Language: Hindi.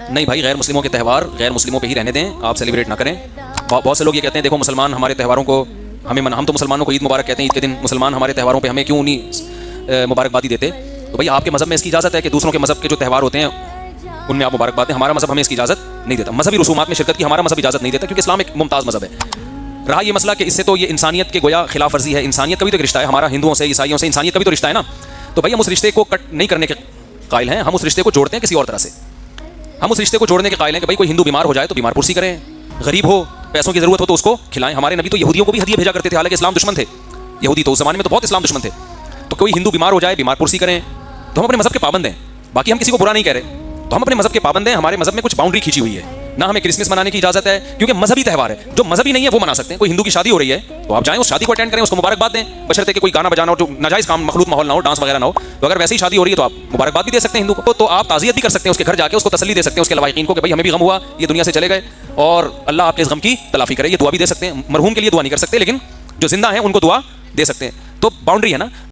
नहीं भाई, गैर मुस्लिमों के त्यौहार गैर मुस्लिमों पे ही रहने दें, आप सेलिब्रेट ना करें। बहुत से लोग ये कहते हैं देखो मुसलमान हमारे त्यौहारों को हम तो मुसलमानों को ईद मुबारक कहते हैं, ईद के दिन मुसलमान हमारे त्यौहारों पे हमें क्यों नहीं मुबारकबादी देते। तो भाई आपके मज़हब में इसकी इजाज़त है कि दूसरों के मज़हब के जो त्यौहार होते हैं उनमें आप मुबारकबाद दें। हमारा मज़हब हमें इसकी इजाज़त नहीं देता। मज़हबी रसूमात में शिरकत की हमारा मज़हब इजाज़त नहीं देता, क्योंकि इस्लाम एक मुमताज़ मज़हब है। रहा ये मसला कि इससे तो ये इंसानियत के गोया खिलाफ वर्जी है। इंसानियत का भी तो एक रिश्ता है हमारा, हिंदुओं से ईसाइयों से इंसानियत का भी तो रिश्ता है ना। तो भाई हम उस रिश्ते को कट नहीं करने के कायल हैं, हम उस रिश्ते को जोड़ते हैं किसी और तरह से। हम उस रिश्ते को जोड़ने के कायल हैं कि भाई कोई हिंदू बीमार हो जाए तो बीमार पुरसी करें, गरीब हो पैसों की ज़रूरत हो तो उसको खिलाएं। हमारे नबी तो यहूदियों को भी हदिया भेजा करते थे, हालांकि इस्लाम दुश्मन थे। यहूदी तो उस ज़माने में तो बहुत इस्लाम दुश्मन थे। तो कोई हिंदू बीमार हो जाए बीमार पुरसी करें, तो हम अपने मज़हब के पाबंद हैं। बाकी हम किसी को बुरा नहीं कह रहे, तो हम अपने मज़हब के पाबंद हैं। हमारे मज़हब में कुछ बाउंड्री खींची हुई है ना, हमें क्रिसमस मनाने की इजाज़त है क्योंकि मजहबी त्यौहार है। जो मजहबी नहीं है वो मना सकते हैं। कोई हिंदू की शादी हो रही है तो आप जाएं, उस शादी को अटेंड करें, उसको मुबारकबाद दें, बशर्ते कि कोई गाना बजाना हो, जो नाजायज़ काम मखलूत माहौल ना हो, डांस वगैरह ना हो। तो अगर वैसे ही शादी हो रही है तो आप मुबारकबाद भी दे सकते हैं हिंदू को। तो आप ताज़ियत भी कर सकते हैं, उसके घर जाके उसको तसल्ली दे सकते हैं, उसके लवाहिकीन को कि भाई हमें भी गम हुआ, ये दुनिया से चले गए और अल्लाह आपके इस गम की तलाफ़ी करे। ये दुआ भी दे सकते हैं। मरहूम के लिए दुआ नहीं कर सकते, लेकिन जो जिंदा हैं उनको दुआ दे सकते हैं। तो बाउंड्री है ना।